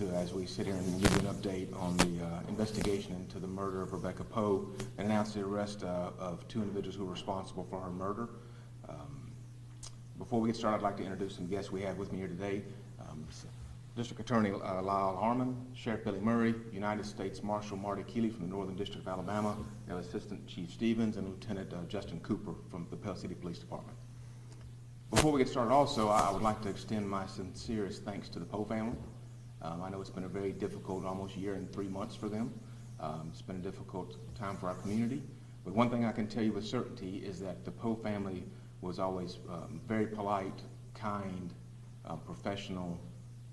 as we sit here and give you an update on the investigation into the murder of Rebekah Poe and announce the arrest of two individuals who were responsible for her murder. Before we get started, I'd like to introduce some guests we have with me here today. District Attorney Lyle Harmon, Sheriff Billy Murray, United States Marshal Marty Keeley from the Northern District of Alabama, and Assistant Chief Stevens, and Lieutenant Justin Cooper from the Pell City Police Department. Before we get started also, I would like to extend my sincerest thanks to the Poe family. I know it's been a very difficult, almost year and 3 months for them. It's been a difficult time for our community. But one thing I can tell you with certainty is that the Poe family was always very polite, kind, professional,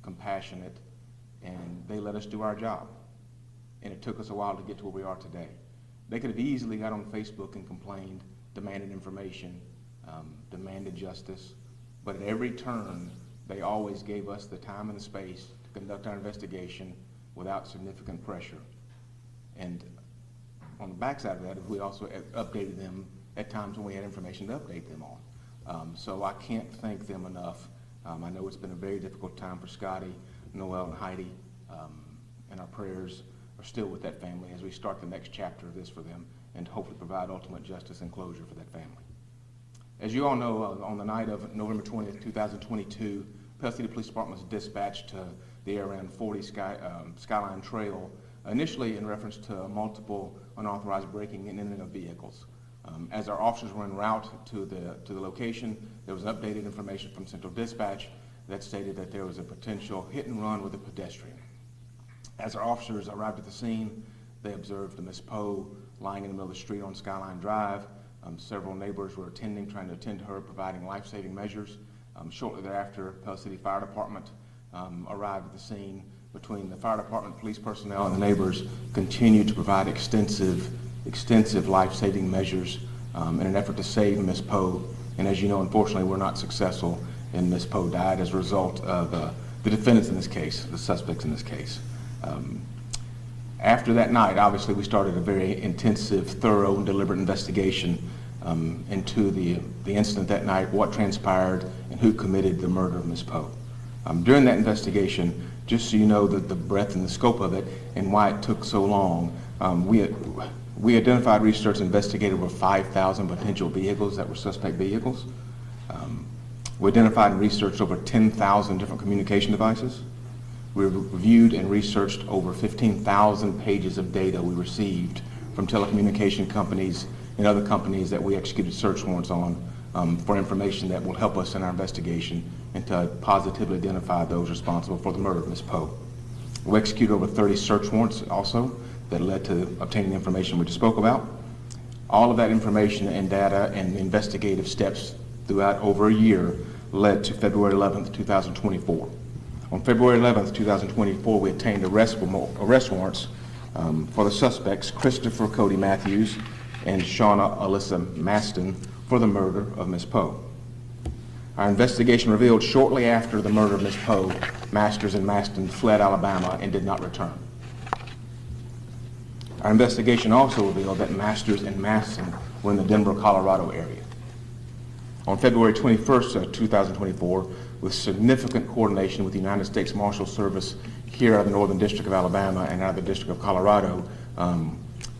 compassionate, and they let us do our job. And it took us a while to get to where we are today. They could have easily got on Facebook and complained, demanded information, demanded justice, but at every turn, they always gave us the time and the space to conduct our investigation without significant pressure. And on the backside of that, we also updated them at times when we had information to update them on. So I can't thank them enough. I know it's been a very difficult time for Scotty, Noel, and Heidi, and our prayers are still with that family as we start the next chapter of this for them and hopefully provide ultimate justice and closure for that family. As you all know, on the night of November 20th, 2022, Pell City Police Department was dispatched to the area around 40 Skyline Trail, initially in reference to multiple unauthorized breaking and entering of vehicles. As our officers were en route to the location, there was updated information from Central Dispatch that stated that there was a potential hit and run with a pedestrian. As our officers arrived at the scene, they observed Miss Poe lying in the middle of the street on Skyline Drive. Several neighbors were trying to attend to her, providing life-saving measures. Shortly thereafter, Pell City Fire Department arrived at the scene. Between the fire department, police personnel, and the neighbors continued to provide extensive life-saving measures in an effort to save Miss Poe. And as you know, unfortunately, we're not successful, and Miss Poe died as a result of the defendants in this case, the suspects in this case. After that night, obviously, we started a very intensive, thorough, and deliberate investigation into the incident that night, what transpired, and who committed the murder of Miss Poe. During that investigation, just so you know the breadth and the scope of it and why it took so long, we identified, researched, and investigated over 5,000 potential vehicles that were suspect vehicles. We identified and researched over 10,000 different communication devices. We reviewed and researched over 15,000 pages of data we received from telecommunication companies and other companies that we executed search warrants on for information that will help us in our investigation and to positively identify those responsible for the murder of Ms. Poe. We executed over 30 search warrants also that led to obtaining the information we just spoke about. All of that information and data and investigative steps throughout over a year led to February 11th, 2024. On February 11th, 2024, we obtained arrest warrants for the suspects Christopher Cody Matthews and Shauna Alyssa Maston for the murder of Ms. Poe. Our investigation revealed shortly after the murder of Ms. Poe, Masters and Maston fled Alabama and did not return. Our investigation also revealed that Masters and Maston were in the Denver, Colorado area. On February 21st, 2024, with significant coordination with the United States Marshal Service here out of the Northern District of Alabama and out of the District of Colorado,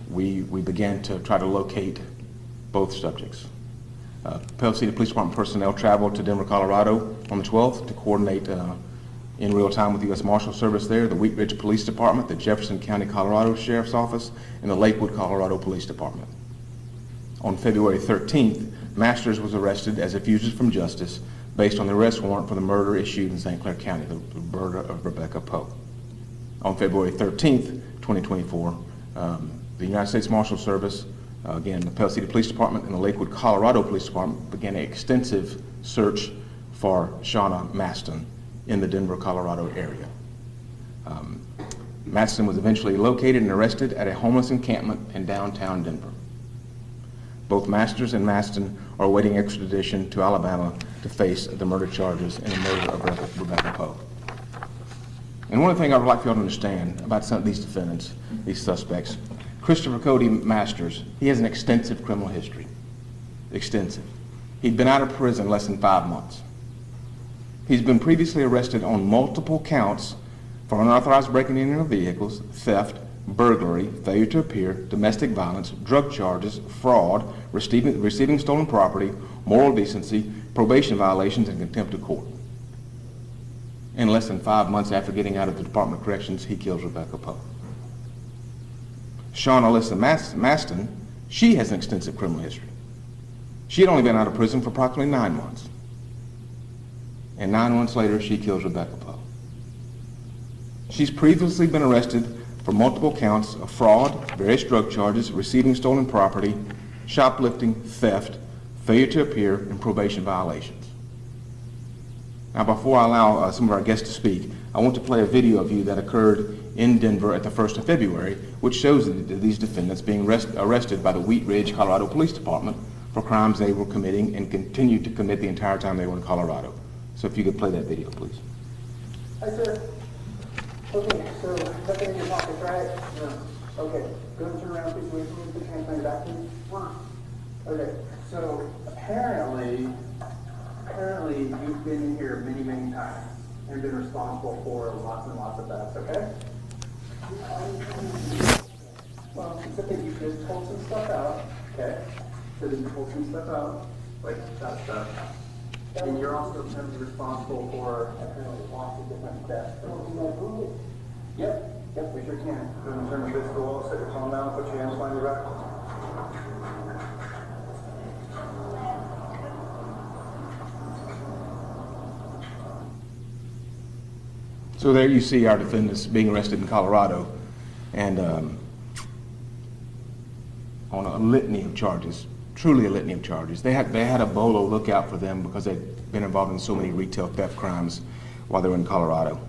we began to try to locate both subjects. Pell City Police Department personnel traveled to Denver, Colorado on the 12th to coordinate in real time with the U.S. Marshal Service there, the Wheat Ridge Police Department, the Jefferson County, Colorado Sheriff's Office, and the Lakewood, Colorado Police Department. On February 13th, Masters was arrested as a fugitive from justice based on the arrest warrant for the murder issued in St. Clair County, the murder of Rebekah Poe. On February 13th, 2024, the United States Marshal Service, again, the Pell City Police Department and the Lakewood, Colorado Police Department began an extensive search for Shauna Maston in the Denver, Colorado area. Maston was eventually located and arrested at a homeless encampment in downtown Denver. Both Masters and Maston are awaiting extradition to Alabama to face the murder charges in the murder of Rebekah Poe. And one thing I would like for you all to understand about some of these defendants, these suspects, Christopher Cody Masters, he has an extensive criminal history. Extensive. He'd been out of prison less than 5 months. He's been previously arrested on multiple counts for unauthorized breaking in of vehicles, theft, burglary, failure to appear, domestic violence, drug charges, fraud, receiving stolen property, moral decency, probation violations, and contempt of court. In less than 5 months after getting out of the Department of Corrections, he kills Rebekah Poe. Shawn Alyssa Maston, she has an extensive criminal history. She had only been out of prison for approximately 9 months. And 9 months later, she kills Rebekah Poe. She's previously been arrested for multiple counts of fraud, various drug charges, receiving stolen property, shoplifting, theft, failure to appear, and probation violations. Now, before I allow some of our guests to speak, I want to play a video of you that occurred in Denver at the 1st of February, which shows these defendants being arrested by the Wheat Ridge, Colorado Police Department for crimes they were committing and continued to commit the entire time they were in Colorado. So if you could play that video, please. Hi, sir. Okay, so nothing in your pockets, right? No. Okay, go and turn around, please wait for me to put your hands behind your back, please. Okay, so apparently you've been in here many, many times and been responsible for lots and lots of thefts, okay? Well, except that you just pulled some stuff out, okay? So that you pulled some stuff out, like that stuff. And you're also apparently responsible for apparently lots of different thefts. Yep, we sure can. Go and turn the physical wall, set your palm down, put your hands behind your back. So there you see our defendants being arrested in Colorado, and on a litany of charges, truly a litany of charges. They had a bolo look out for them because they'd been involved in so many retail theft crimes while they were in Colorado.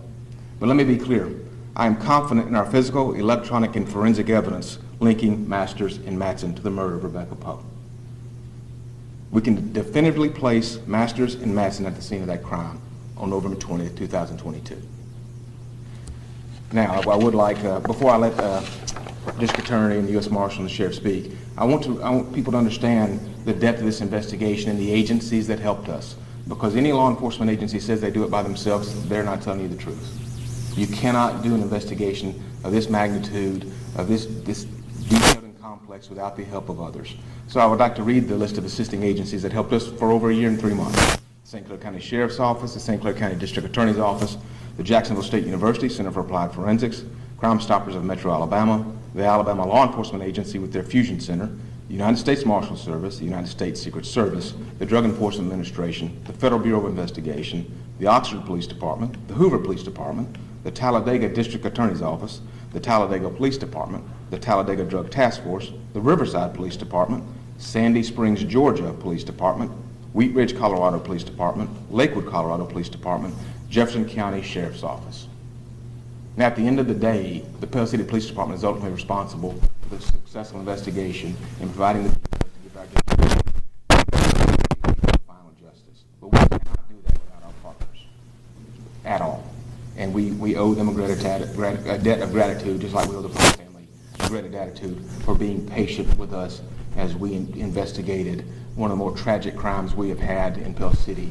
But let me be clear. I am confident in our physical, electronic, and forensic evidence linking Masters and Matson to the murder of Rebekah Poe. We can definitively place Masters and Matson at the scene of that crime on November 20th, 2022. Now, I would like, before I let the District Attorney and the U.S. Marshal and the Sheriff speak, I want people to understand the depth of this investigation and the agencies that helped us. Because any law enforcement agency says they do it by themselves, they're not telling you the truth. You cannot do an investigation of this magnitude, of this detailed and complex without the help of others. So I would like to read the list of assisting agencies that helped us for over a year and 3 months. St. Clair County Sheriff's Office, the St. Clair County District Attorney's Office, the Jacksonville State University Center for Applied Forensics, Crime Stoppers of Metro Alabama, the Alabama Law Enforcement Agency with their Fusion Center, the United States Marshal Service, the United States Secret Service, the Drug Enforcement Administration, the Federal Bureau of Investigation, the Oxford Police Department, the Hoover Police Department, the Talladega District Attorney's Office, the Talladega Police Department, the Talladega Drug Task Force, the Riverside Police Department, Sandy Springs, Georgia Police Department, Wheat Ridge, Colorado Police Department, Lakewood, Colorado Police Department, Jefferson County Sheriff's Office. Now, at the end of the day, the Pell City Police Department is ultimately responsible for the successful investigation in providing the details to give our final justice. But we cannot do that without our partners at all. And we owe them a debt of gratitude, just like we owe the Poe family a debt of gratitude for being patient with us as we investigated one of the more tragic crimes we have had in Pell City.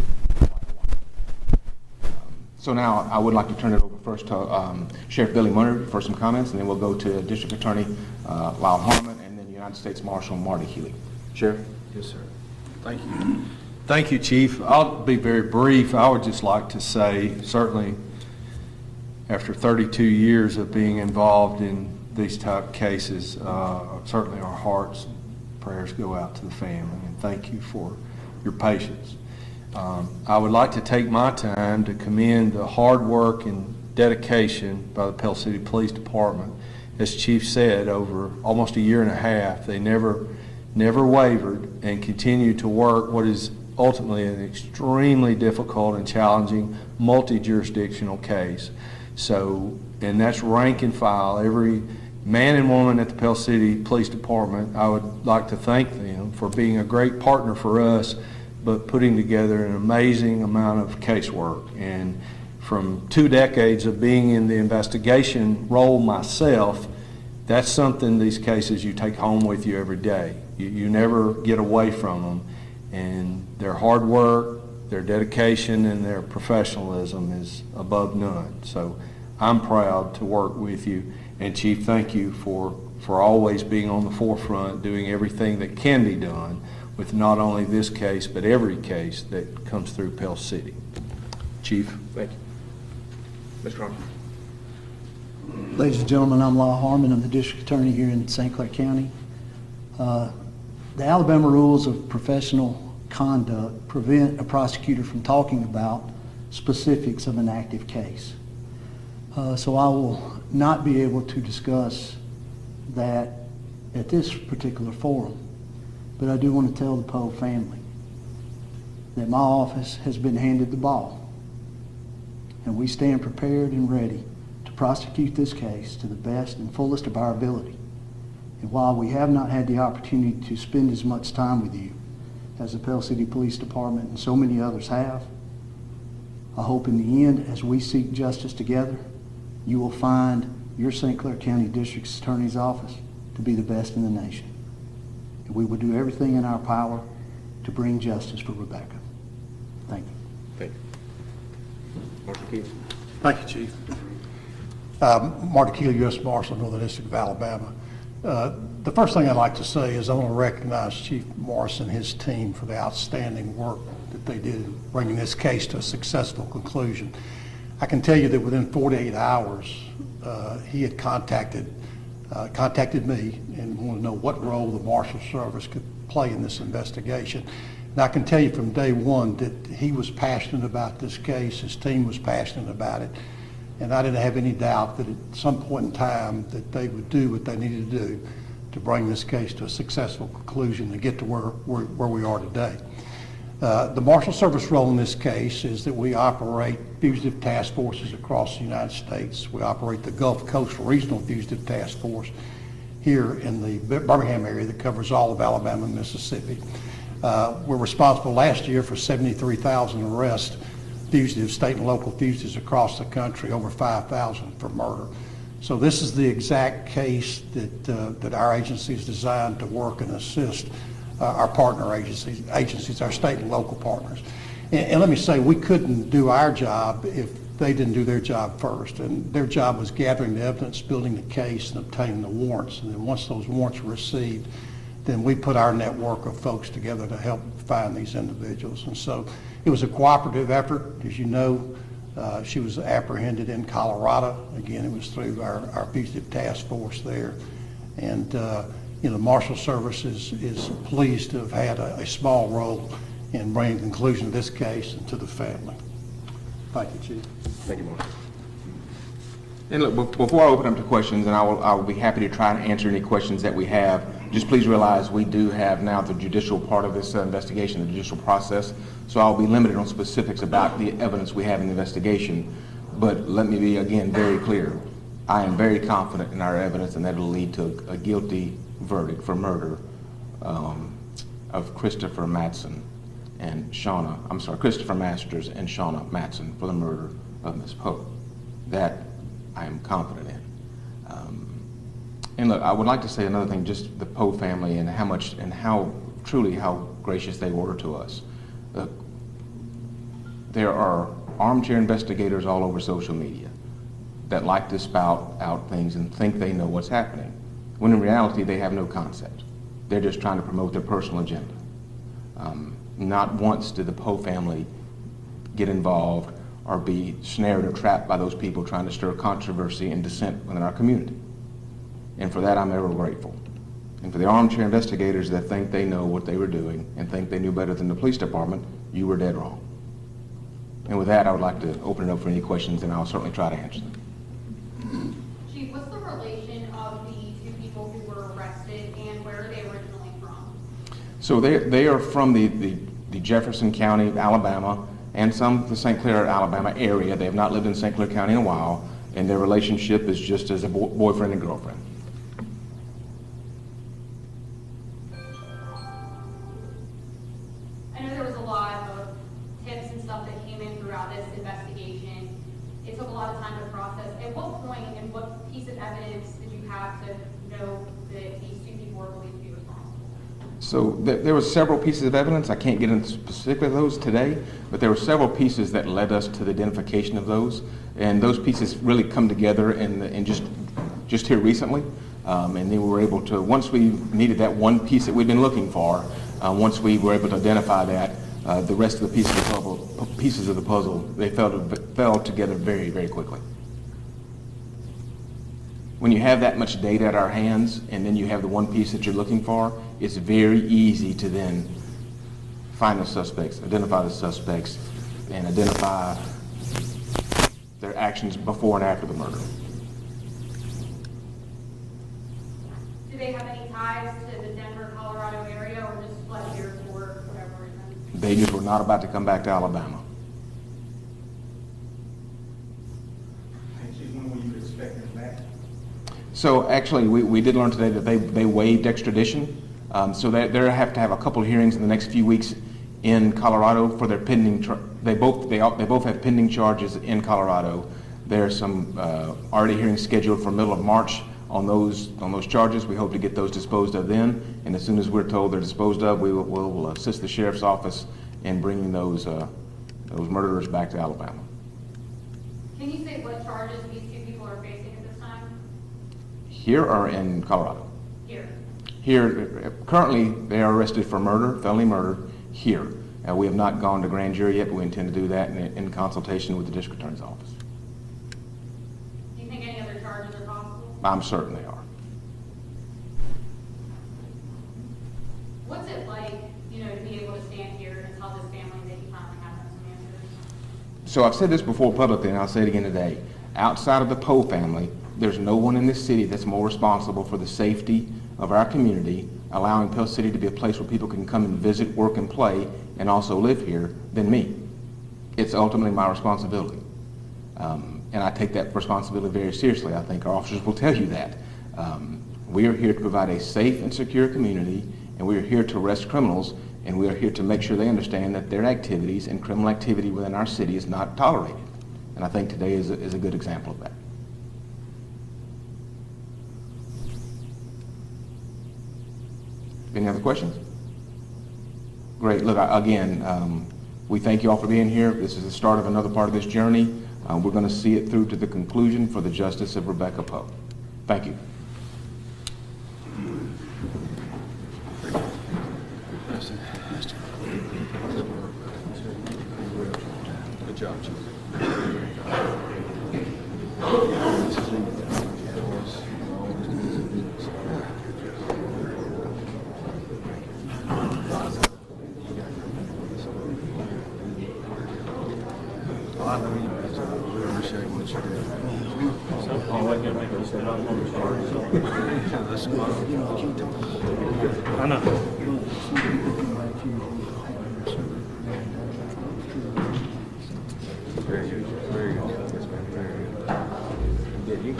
So now I would like to turn it over first to Sheriff Billy Murray for some comments, and then we'll go to District Attorney Lyle Harmon, and then United States Marshal Marty Healy. Sheriff? Yes, sir. Thank you. Thank you, Chief. I'll be very brief. I would just like to say, certainly after 32 years of being involved in these type of cases, certainly our hearts and prayers go out to the family, and thank you for your patience. I would like to take my time to commend the hard work and dedication by the Pell City Police Department. As Chief said, over almost a year and a half, they never wavered and continued to work what is ultimately an extremely difficult and challenging multi-jurisdictional case. So, and that's rank and file. Every man and woman at the Pell City Police Department, I would like to thank them for being a great partner for us, but putting together an amazing amount of casework. And from 2 decades of being in the investigation role myself, that's something, these cases you take home with you every day. You never get away from them. And their hard work, their dedication, and their professionalism is above none. So I'm proud to work with you. And Chief, thank you for always being on the forefront, doing everything that can be done with not only this case, but every case that comes through Pell City. Chief. Thank you. Mr. Harmon. Ladies and gentlemen, I'm Lyle Harmon. I'm the district attorney here in St. Clair County. The Alabama rules of professional conduct prevent a prosecutor from talking about specifics of an active case. So I will not be able to discuss that at this particular forum, but I do want to tell the Poe family that my office has been handed the ball, and we stand prepared and ready to prosecute this case to the best and fullest of our ability. And while we have not had the opportunity to spend as much time with you as the Pell City Police Department and so many others have, I hope in the end, as we seek justice together, you will find your St. Clair County District Attorney's Office to be the best in the nation. And we will do everything in our power to bring justice for Rebekah. Thank you. Thank you. Marshal Keith. Thank you, Chief. Marty Keeley, U.S. Marshal, Northern District of Alabama. The first thing I'd like to say is I want to recognize Chief Morris and his team for the outstanding work that they did in bringing this case to a successful conclusion. I can tell you that within 48 hours, he had contacted me and wanted to know what role the Marshal Service could play in this investigation. And I can tell you from day one that he was passionate about this case, his team was passionate about it, and I didn't have any doubt that at some point in time that they would do what they needed to do to bring this case to a successful conclusion and get to where we are today. The Marshal Service role in this case is that we operate fugitive task forces across the United States. We operate the Gulf Coast Regional Fugitive Task Force here in the Birmingham area that covers all of Alabama and Mississippi. We're responsible last year for 73,000 arrests, fugitives, state and local fugitives across the country, over 5,000 for murder. So this is the exact case that our agency is designed to work and assist our partner agencies, our state and local partners. And let me say, we couldn't do our job if they didn't do their job first. And their job was gathering the evidence, building the case, and obtaining the warrants. And then once those warrants were received, then we put our network of folks together to help find these individuals. And so it was a cooperative effort. As you know, she was apprehended in Colorado. Again, it was through our fugitive task force there. And the Marshal Service is pleased to have had a small role in bringing conclusion to this case and to the family. Thank you, Chief. Thank you, Marshal. And look, before I open up to questions, and I will be happy to try and answer any questions that we have, just please realize we do have now the judicial part of this investigation, the judicial process, so I'll be limited on specifics about the evidence we have in the investigation. But let me be, again, very clear. I am very confident in our evidence, and that will lead to a guilty verdict for murder of Christopher Masters and Shauna Matson for the murder of Ms. Poe. That I am confident in. And look, I would like to say another thing, just the Poe family and how much and how truly how gracious they were to us. Look, there are armchair investigators all over social media that like to spout out things and think they know what's happening, when in reality they have no concept. They're just trying to promote their personal agenda. Not once did the Poe family get involved or be snared or trapped by those people trying to stir controversy and dissent within our community. And for that, I'm ever grateful. And for the armchair investigators that think they know what they were doing and think they knew better than the police department, you were dead wrong. And with that, I would like to open it up for any questions, and I'll certainly try to answer them. Chief, what's the relation of the two people who were arrested, and where are they originally from? So they are from the Jefferson County, Alabama, and some of the St. Clair, Alabama area. They have not lived in St. Clair County in a while, and their relationship is just as a boyfriend and girlfriend. I know there was a lot of tips and stuff that came in throughout this investigation. It took a lot of time to process. At what point and what piece of evidence did you have to know that these two people were believed to be responsible? So there were several pieces of evidence. I can't get into specific of those today, but there were several pieces that led us to the identification of those. And those pieces really come together and just here recently. And then we were able to, once we needed that one piece that we'd been looking for, once we were able to identify that, the rest of the pieces of the puzzle, they fell together very, very quickly. When you have that much data at our hands, and then you have the one piece that you're looking for, it's very easy to then find the suspects, identify the suspects, and identify their actions before and after the murder. Do they have any ties to the Denver, Colorado area, or just fled here for whatever reason? They just were not about to come back to Alabama. When will you expect them back? So actually, we did learn today that they waived extradition. So they have to have a couple of hearings in the next few weeks in Colorado for their pending. They both have pending charges in Colorado. There's some already hearings scheduled for middle of March on those charges. We hope to get those disposed of then, and as soon as we're told they're disposed of, we'll assist the sheriff's office in bringing those murderers back to Alabama. Can you say what charges these two people are facing at this time? Here or in Colorado? Here. Here, currently, they are arrested for murder, felony murder, here. We have not gone to grand jury yet, but we intend to do that in consultation with the district attorney's office. Do you think any other charges are possible? I'm certain they are. What's it like, to be able to stand here and tell this family that you finally have some answers? So I've said this before publicly, and I'll say it again today. Outside of the Poe family, there's no one in this city that's more responsible for the safety of our community, allowing Pell City to be a place where people can come and visit, work, and play, and also live here, than me. It's ultimately my responsibility. And I take that responsibility very seriously. I think our officers will tell you that. We are here to provide a safe and secure community, and we are here to arrest criminals, and we are here to make sure they understand that their activities and criminal activity within our city is not tolerated. And I think today is a good example of that. Any other questions? Great. Look, again, we thank you all for being here. This is the start of another part of this journey. We're going to see it through to the conclusion for the justice of Rebekah Poe. Thank you. Good job, Chief. I know you guys really appreciate what you do. I know. Very good. Very good. Yes, ma'am. Very good. Yeah, you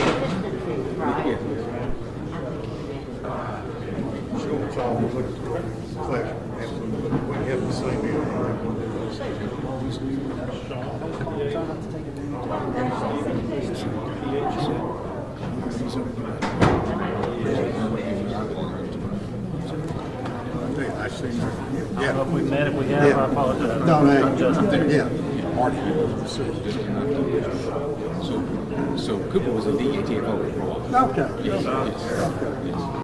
Sure, it's all a pleasure. We have the same I see. Yeah. If we met, if we have, I apologize. No, I'm Justin. yeah, Marty. So Cooper was a DATFO for a while. Okay. Yes.